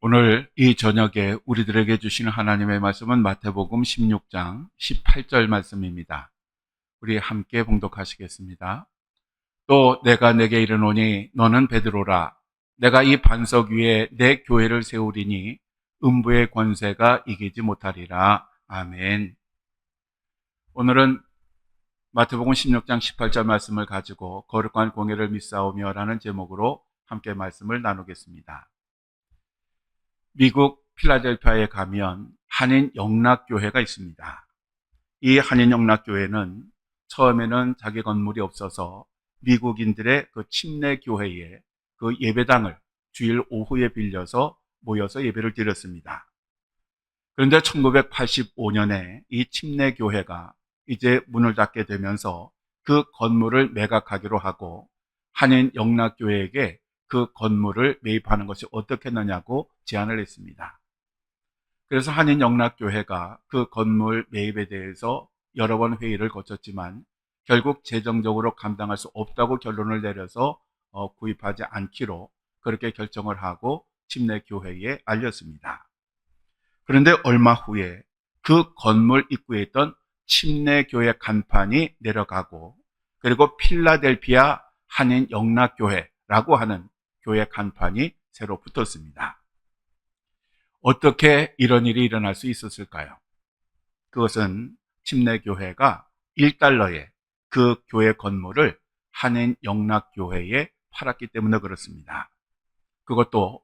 오늘 이 저녁에 우리들에게 주시는 하나님의 말씀은 마태복음 16장 18절 말씀입니다. 우리 함께 봉독하시겠습니다. 또 내가 내게 이르노니 너는 베드로라. 내가 이 반석 위에 내 교회를 세우리니 음부의 권세가 이기지 못하리라. 아멘. 오늘은 마태복음 16장 18절 말씀을 가지고 거룩한 공예를 믿사오며 라는 제목으로 함께 말씀을 나누겠습니다. 미국 필라델피아에 가면 한인 영락교회가 있습니다. 이 한인 영락교회는 처음에는 자기 건물이 없어서 미국인들의 그 침례 교회에 그 예배당을 주일 오후에 빌려서 모여서 예배를 드렸습니다. 그런데 1985년에 이 침례 교회가 이제 문을 닫게 되면서 그 건물을 매각하기로 하고 한인 영락교회에게 그 건물을 매입하는 것이 어떻겠느냐고 제안을 했습니다. 그래서 한인영락교회가 그 건물 매입에 대해서 여러 번 회의를 거쳤지만 결국 재정적으로 감당할 수 없다고 결론을 내려서 구입하지 않기로 그렇게 결정을 하고 침례교회에 알렸습니다. 그런데 얼마 후에 그 건물 입구에 있던 침례교회 간판이 내려가고 그리고 필라델피아 한인영락교회라고 하는 교회 간판이 새로 붙었습니다. 어떻게 이런 일이 일어날 수 있었을까요? 그것은 침례교회가 1달러에 그 교회 건물을 한인영락교회에 팔았기 때문에 그렇습니다. 그것도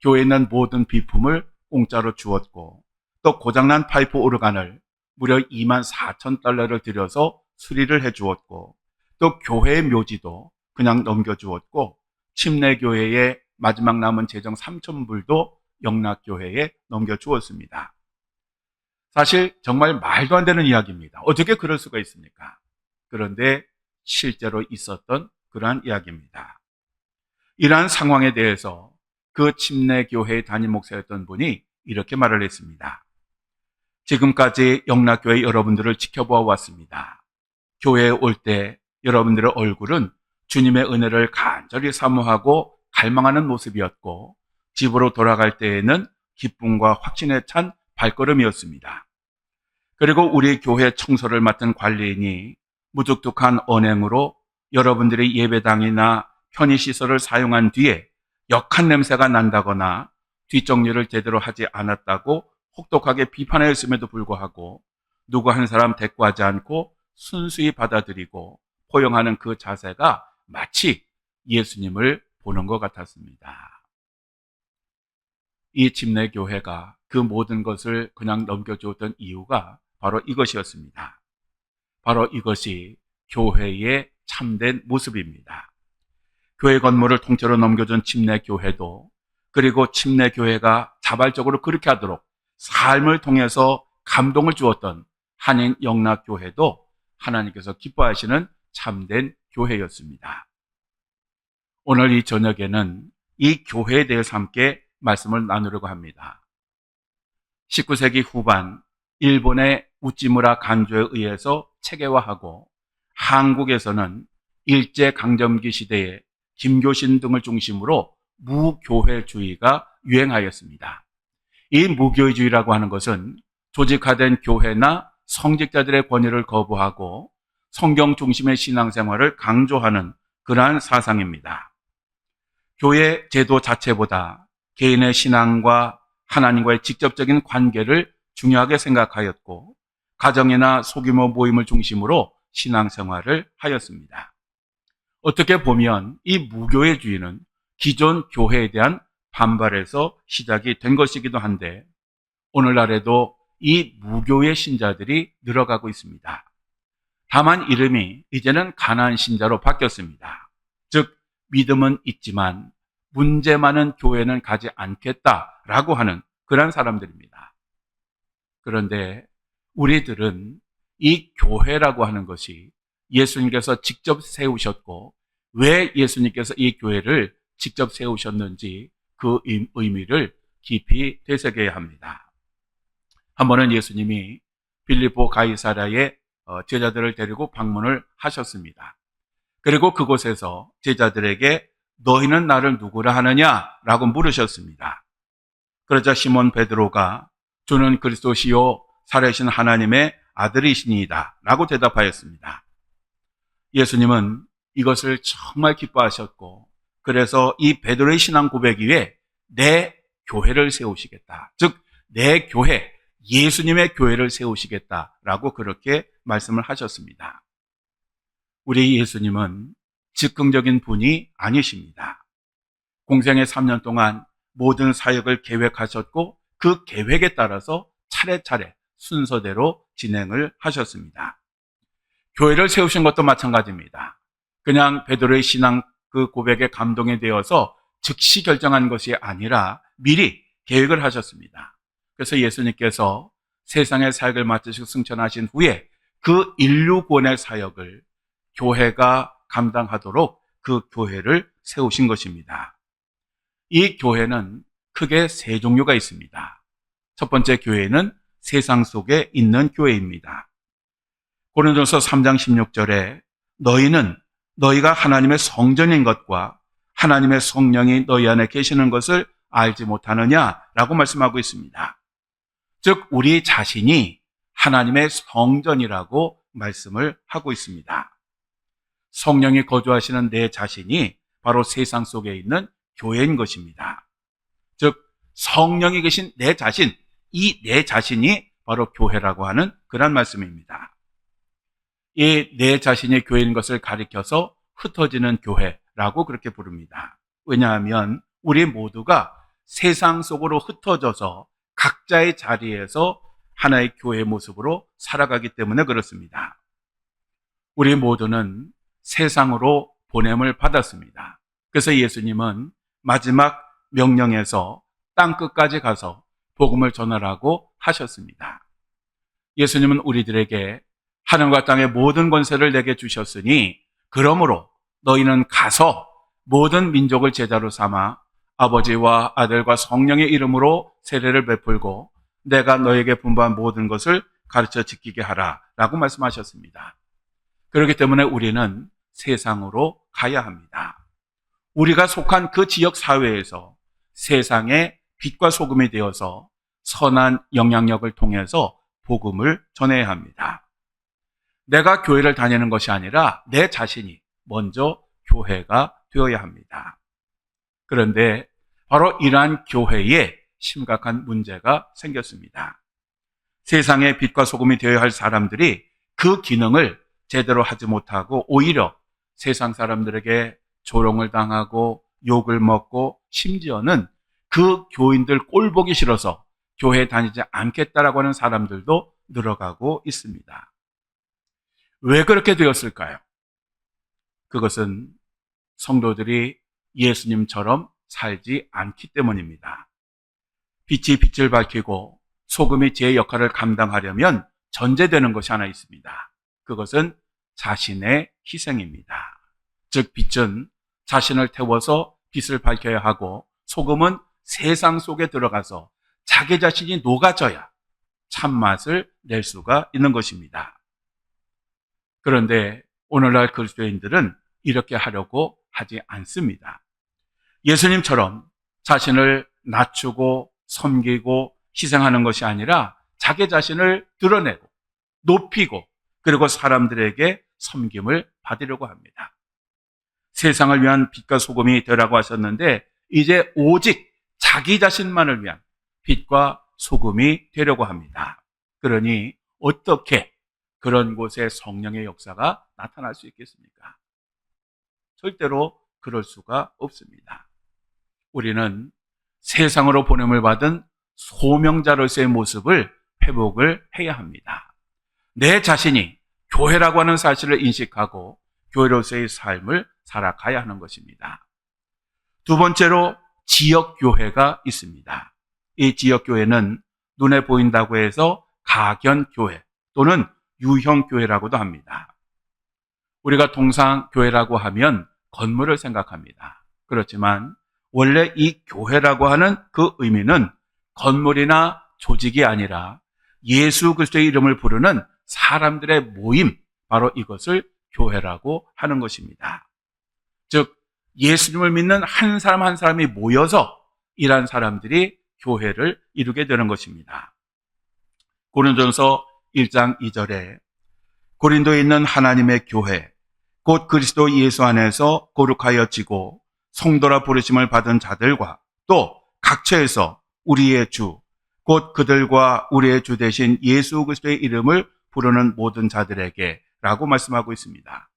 교회에 있는 모든 비품을 공짜로 주었고 또 고장난 파이프 오르간을 무려 24,000달러를 들여서 수리를 해주었고 또 교회의 묘지도 그냥 넘겨주었고 침례교회의 마지막 남은 재정 3,000불도 영락교회에 넘겨주었습니다. 사실 정말 말도 안 되는 이야기입니다. 어떻게 그럴 수가 있습니까? 그런데 실제로 있었던 그러한 이야기입니다. 이러한 상황에 대해서 그 침례교회의 담임 목사였던 분이 이렇게 말을 했습니다. 지금까지 영락교회 여러분들을 지켜보아 왔습니다. 교회에 올 때 여러분들의 얼굴은 주님의 은혜를 간절히 사모하고 갈망하는 모습이었고 집으로 돌아갈 때에는 기쁨과 확신에 찬 발걸음이었습니다. 그리고 우리 교회 청소를 맡은 관리인이 무뚝뚝한 언행으로 여러분들의 예배당이나 편의시설을 사용한 뒤에 역한 냄새가 난다거나 뒷정리를 제대로 하지 않았다고 혹독하게 비판하였음에도 불구하고 누구 한 사람 대꾸하지 않고 순수히 받아들이고 포용하는 그 자세가 마치 예수님을 보는 것 같았습니다. 이 침례교회가 그 모든 것을 그냥 넘겨주었던 이유가 바로 이것이었습니다. 바로 이것이 교회의 참된 모습입니다. 교회 건물을 통째로 넘겨준 침례교회도 그리고 침례교회가 자발적으로 그렇게 하도록 삶을 통해서 감동을 주었던 한인 영락교회도 하나님께서 기뻐하시는 참된 교회였습니다. 오늘 이 저녁에는 이 교회에 대해서 함께 말씀을 나누려고 합니다. 19세기 후반 일본의 우찌무라 간조에 의해서 체계화하고 한국에서는 일제강점기 시대에 김교신 등을 중심으로 무교회주의가 유행하였습니다. 이 무교회주의라고 하는 것은 조직화된 교회나 성직자들의 권위를 거부하고 성경 중심의 신앙생활을 강조하는 그러한 사상입니다. 교회 제도 자체보다 개인의 신앙과 하나님과의 직접적인 관계를 중요하게 생각하였고 가정이나 소규모 모임을 중심으로 신앙생활을 하였습니다. 어떻게 보면 이 무교회주의는 기존 교회에 대한 반발에서 시작이 된 것이기도 한데 오늘날에도 이 무교회 신자들이 늘어가고 있습니다. 다만 이름이 이제는 가나안 신자로 바뀌었습니다. 즉 믿음은 있지만 문제 많은 교회는 가지 않겠다라고 하는 그런 사람들입니다. 그런데 우리들은 이 교회라고 하는 것이 예수님께서 직접 세우셨고 왜 예수님께서 이 교회를 직접 세우셨는지 그 의미를 깊이 되새겨야 합니다. 한 번은 예수님이 빌립보 가이사랴에 제자들을 데리고 방문을 하셨습니다. 그리고 그곳에서 제자들에게 너희는 나를 누구라 하느냐라고 물으셨습니다. 그러자 시몬 베드로가 주는 그리스도시요 살아계신 하나님의 아들이시니이다 라고 대답하였습니다. 예수님은 이것을 정말 기뻐하셨고, 그래서 이 베드로의 신앙 고백 위에 내 교회를 세우시겠다, 즉 내 교회, 예수님의 교회를 세우시겠다라고 그렇게 말씀을 하셨습니다. 우리 예수님은 즉흥적인 분이 아니십니다. 공생의 3년 동안 모든 사역을 계획하셨고, 그 계획에 따라서 차례차례 순서대로 진행을 하셨습니다. 교회를 세우신 것도 마찬가지입니다. 그냥 베드로의 신앙 그 고백에 감동이 되어서 즉시 결정한 것이 아니라 미리 계획을 하셨습니다. 그래서 예수님께서 세상의 사역을 마치시고 승천하신 후에 그 인류 구원의 사역을 교회가 감당하도록 그 교회를 세우신 것입니다. 이 교회는 크게 세 종류가 있습니다. 첫 번째 교회는 세상 속에 있는 교회입니다. 고린도서 3장 16절에 너희는 너희가 하나님의 성전인 것과 하나님의 성령이 너희 안에 계시는 것을 알지 못하느냐라고 말씀하고 있습니다. 즉 우리 자신이 하나님의 성전이라고 말씀을 하고 있습니다. 성령이 거주하시는 내 자신이 바로 세상 속에 있는 교회인 것입니다. 즉 성령이 계신 내 자신, 이 내 자신이 바로 교회라고 하는 그런 말씀입니다. 이 내 자신이 교회인 것을 가리켜서 흩어지는 교회라고 그렇게 부릅니다. 왜냐하면 우리 모두가 세상 속으로 흩어져서 각자의 자리에서 하나의 교회의 모습으로 살아가기 때문에 그렇습니다. 우리 모두는 세상으로 보냄을 받았습니다. 그래서 예수님은 마지막 명령에서 땅끝까지 가서 복음을 전하라고 하셨습니다. 예수님은 우리들에게 하늘과 땅의 모든 권세를 내게 주셨으니 그러므로 너희는 가서 모든 민족을 제자로 삼아 아버지와 아들과 성령의 이름으로 세례를 베풀고 내가 너에게 분부한 모든 것을 가르쳐 지키게 하라 라고 말씀하셨습니다. 그렇기 때문에 우리는 세상으로 가야 합니다. 우리가 속한 그 지역 사회에서 세상의 빛과 소금이 되어서 선한 영향력을 통해서 복음을 전해야 합니다. 내가 교회를 다니는 것이 아니라 내 자신이 먼저 교회가 되어야 합니다. 그런데 바로 이러한 교회에 심각한 문제가 생겼습니다. 세상의 빛과 소금이 되어야 할 사람들이 그 기능을 제대로 하지 못하고 오히려 세상 사람들에게 조롱을 당하고 욕을 먹고 심지어는 그 교인들 꼴 보기 싫어서 교회에 다니지 않겠다라고 하는 사람들도 늘어가고 있습니다. 왜 그렇게 되었을까요? 그것은 성도들이 예수님처럼 살지 않기 때문입니다. 빛이 빛을 밝히고 소금이 제 역할을 감당하려면 전제되는 것이 하나 있습니다. 그것은 자신의 희생입니다. 즉 빛은 자신을 태워서 빛을 밝혀야 하고 소금은 세상 속에 들어가서 자기 자신이 녹아져야 참맛을 낼 수가 있는 것입니다. 그런데 오늘날 그리스도인들은 이렇게 하려고 하지 않습니다. 예수님처럼 자신을 낮추고 섬기고 희생하는 것이 아니라 자기 자신을 드러내고 높이고 그리고 사람들에게 섬김을 받으려고 합니다. 세상을 위한 빛과 소금이 되라고 하셨는데 이제 오직 자기 자신만을 위한 빛과 소금이 되려고 합니다. 그러니 어떻게 그런 곳에 성령의 역사가 나타날 수 있겠습니까? 절대로 그럴 수가 없습니다. 우리는 세상으로 보냄을 받은 소명자로서의 모습을 회복을 해야 합니다. 내 자신이 교회라고 하는 사실을 인식하고 교회로서의 삶을 살아가야 하는 것입니다. 두 번째로 지역교회가 있습니다. 이 지역교회는 눈에 보인다고 해서 가견교회 또는 유형교회라고도 합니다. 우리가 통상 교회라고 하면 건물을 생각합니다. 그렇지만 원래 이 교회라고 하는 그 의미는 건물이나 조직이 아니라 예수 그리스도의 이름을 부르는 사람들의 모임, 바로 이것을 교회라고 하는 것입니다. 즉 예수님을 믿는 한 사람 한 사람이 모여서 이러한 사람들이 교회를 이루게 되는 것입니다. 고린도전서 1장 2절에 고린도에 있는 하나님의 교회 곧 그리스도 예수 안에서 거룩하여지고 성도라 부르심을 받은 자들과 또 각처에서 우리의 주 곧 그들과 우리의 주 되신 예수 그리스도의 이름을 부르는 모든 자들에게 라고 말씀하고 있습니다.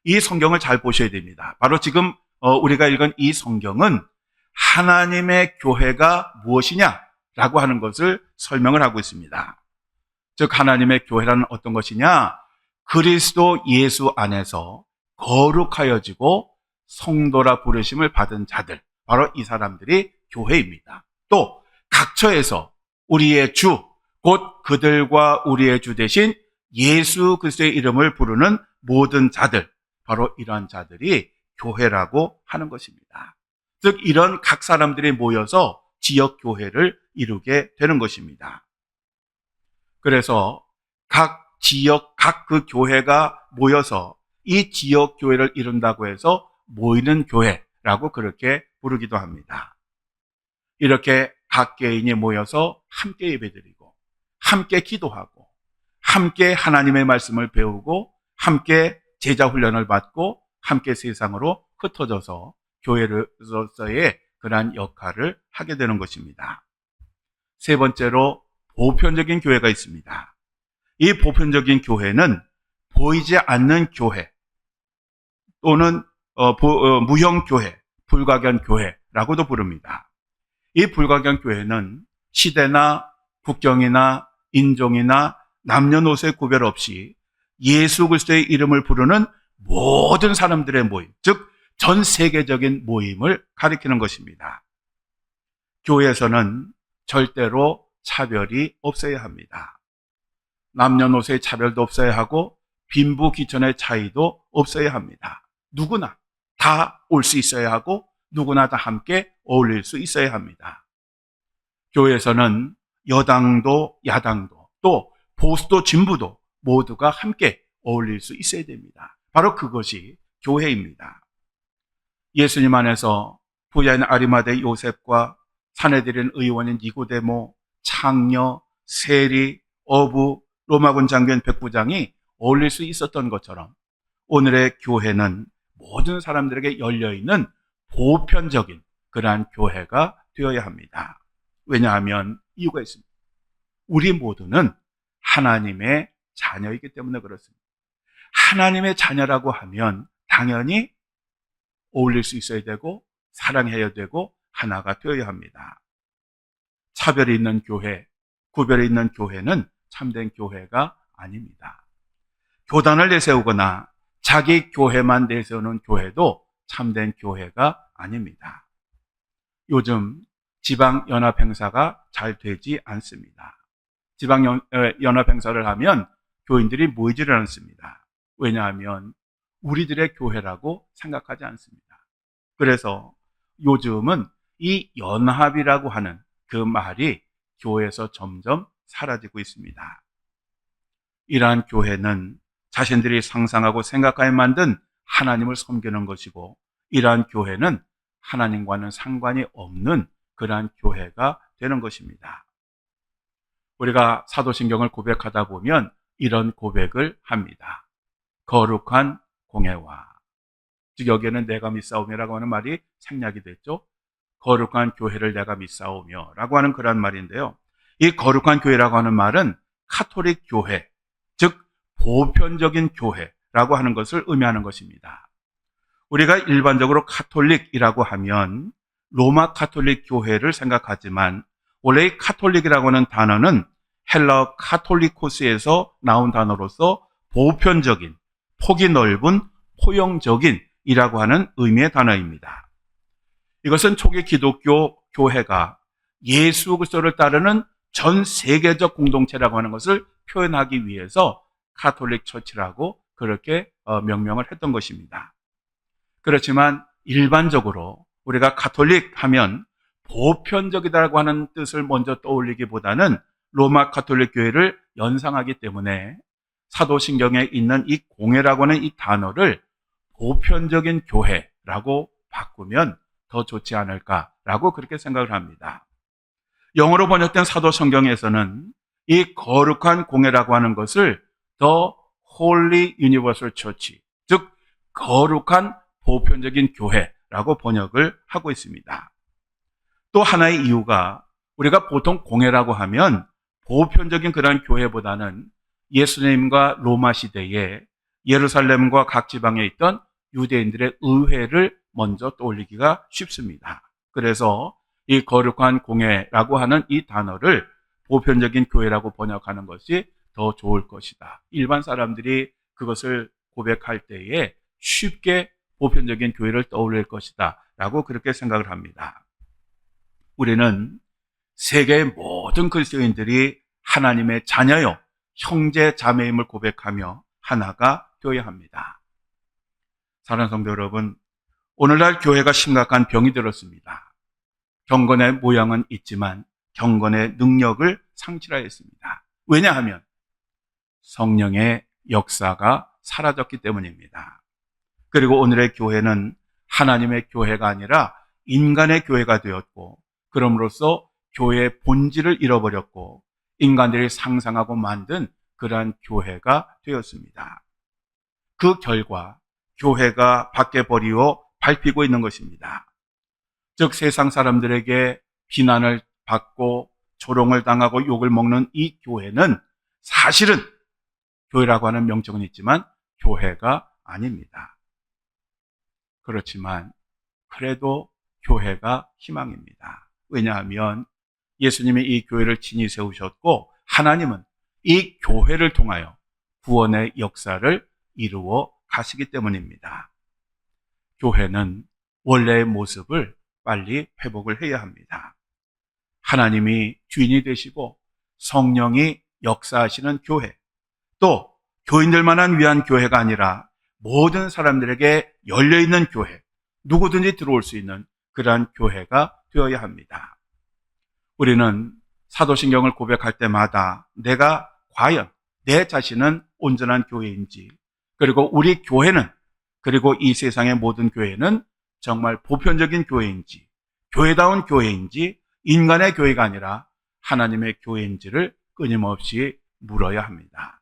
이 성경을 잘 보셔야 됩니다. 바로 지금 우리가 읽은 이 성경은 하나님의 교회가 무엇이냐라고 하는 것을 설명을 하고 있습니다. 즉 하나님의 교회라는 어떤 것이냐? 그리스도 예수 안에서 거룩하여지고 성도라 부르심을 받은 자들, 바로 이 사람들이 교회입니다. 또 각처에서 우리의 주, 곧 그들과 우리의 주 되신 예수 그리스도의 이름을 부르는 모든 자들, 바로 이러한 자들이 교회라고 하는 것입니다. 즉 이런 각 사람들이 모여서 지역 교회를 이루게 되는 것입니다. 그래서 각 지역, 각 그 교회가 모여서 이 지역 교회를 이룬다고 해서 모이는 교회라고 그렇게 부르기도 합니다. 이렇게 각 개인이 모여서 함께 예배드리고 함께 기도하고 함께 하나님의 말씀을 배우고 함께 제자 훈련을 받고 함께 세상으로 흩어져서 교회로서의 그러한 역할을 하게 되는 것입니다. 세 번째로 보편적인 교회가 있습니다. 이 보편적인 교회는 보이지 않는 교회 또는 무형교회, 불가견교회라고도 부릅니다. 이 불가견 교회는 시대나 국경이나 인종이나 남녀노소의 구별 없이 예수 그리스도의 이름을 부르는 모든 사람들의 모임, 즉 전 세계적인 모임을 가리키는 것입니다. 교회에서는 절대로 차별이 없어야 합니다. 남녀노소의 차별도 없어야 하고 빈부귀천의 차이도 없어야 합니다. 누구나 다 올 수 있어야 하고 누구나 다 함께 어울릴 수 있어야 합니다. 교회에서는 여당도 야당도 또 보수도 진보도 모두가 함께 어울릴 수 있어야 됩니다. 바로 그것이 교회입니다. 예수님 안에서 부자인 아리마대 요셉과 사내들인 의원인 니고데모, 창녀, 세리, 어부, 로마군 장교인 백부장이 어울릴 수 있었던 것처럼 오늘의 교회는 모든 사람들에게 열려있는 보편적인 그러한 교회가 되어야 합니다. 왜냐하면 이유가 있습니다. 우리 모두는 하나님의 자녀이기 때문에 그렇습니다. 하나님의 자녀라고 하면 당연히 어울릴 수 있어야 되고 사랑해야 되고 하나가 되어야 합니다. 차별이 있는 교회, 구별이 있는 교회는 참된 교회가 아닙니다. 교단을 내세우거나 자기 교회만 내세우는 교회도 참된 교회가 아닙니다. 요즘 지방연합 행사가 잘 되지 않습니다. 지방연합 행사를 하면 교인들이 모이지를 않습니다. 왜냐하면 우리들의 교회라고 생각하지 않습니다. 그래서 요즘은 이 연합이라고 하는 그 말이 교회에서 점점 사라지고 있습니다. 이러한 교회는 자신들이 상상하고 생각하여 만든 하나님을 섬기는 것이고 이러한 교회는 하나님과는 상관이 없는 그러한 교회가 되는 것입니다. 우리가 사도신경을 고백하다 보면 이런 고백을 합니다. 거룩한 공회와, 즉 여기에는 내가 믿사오며라고 하는 말이 생략이 됐죠. 거룩한 교회를 내가 믿사오며 라고 하는 그런 말인데요. 이 거룩한 교회라고 하는 말은 카톨릭 교회, 즉 보편적인 교회라고 하는 것을 의미하는 것입니다. 우리가 일반적으로 카톨릭이라고 하면 로마 카톨릭 교회를 생각하지만 원래 이 카톨릭이라고 하는 단어는 헬라어 카톨리코스에서 나온 단어로서 보편적인, 폭이 넓은, 포용적인 이라고 하는 의미의 단어입니다. 이것은 초기 기독교 교회가 예수 그리스도를 따르는 전 세계적 공동체라고 하는 것을 표현하기 위해서 카톨릭 처치라고 그렇게 명명을 했던 것입니다. 그렇지만 일반적으로 우리가 카톨릭 하면 보편적이다라고 하는 뜻을 먼저 떠올리기보다는 로마 카톨릭 교회를 연상하기 때문에 사도신경에 있는 이 공회라고 하는 이 단어를 보편적인 교회라고 바꾸면 더 좋지 않을까라고 그렇게 생각을 합니다. 영어로 번역된 사도 성경에서는 이 거룩한 공회라고 하는 것을 The Holy Universal Church, 즉 거룩한 보편적인 교회라고 번역을 하고 있습니다. 또 하나의 이유가 우리가 보통 공회라고 하면 보편적인 그런 교회보다는 예수님과 로마 시대에 예루살렘과 각 지방에 있던 유대인들의 의회를 먼저 떠올리기가 쉽습니다. 그래서 이 거룩한 공회라고 하는 이 단어를 보편적인 교회라고 번역하는 것이 더 좋을 것이다. 일반 사람들이 그것을 고백할 때에 쉽게 보편적인 교회를 떠올릴 것이다 라고 그렇게 생각을 합니다. 우리는 세계의 모든 그리스도인들이 하나님의 자녀요, 형제 자매임을 고백하며 하나가 되어야 합니다. 사랑하는 성도 여러분, 오늘날 교회가 심각한 병이 들었습니다. 경건의 모양은 있지만 경건의 능력을 상실하였습니다. 왜냐하면 성령의 역사가 사라졌기 때문입니다. 그리고 오늘의 교회는 하나님의 교회가 아니라 인간의 교회가 되었고, 그럼으로써 교회의 본질을 잃어버렸고 인간들이 상상하고 만든 그러한 교회가 되었습니다. 그 결과 교회가 밖에 버리고 밟히고 있는 것입니다. 즉 세상 사람들에게 비난을 받고 조롱을 당하고 욕을 먹는 이 교회는 사실은 교회라고 하는 명칭은 있지만 교회가 아닙니다. 그렇지만 그래도 교회가 희망입니다. 왜냐하면 예수님이 이 교회를 친히 세우셨고 하나님은 이 교회를 통하여 구원의 역사를 이루어 가시기 때문입니다. 교회는 원래의 모습을 빨리 회복을 해야 합니다. 하나님이 주인이 되시고 성령이 역사하시는 교회, 또 교인들만을 위한 교회가 아니라 모든 사람들에게 열려있는 교회, 누구든지 들어올 수 있는 그러한 교회가 되어야 합니다. 우리는 사도신경을 고백할 때마다 내가 과연 내 자신은 온전한 교회인지, 그리고 우리 교회는, 그리고 이 세상의 모든 교회는 정말 보편적인 교회인지, 교회다운 교회인지, 인간의 교회가 아니라 하나님의 교회인지를 끊임없이 물어야 합니다.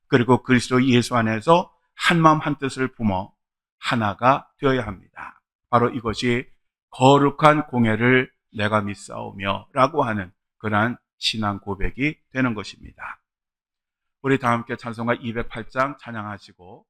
그리고 그리스도 예수 안에서 한마음 한뜻을 품어 하나가 되어야 합니다. 바로 이것이 거룩한 공회를 내가 믿사오며 라고 하는 그러한 신앙 고백이 되는 것입니다. 우리 다 함께 찬송가 208장 찬양하시고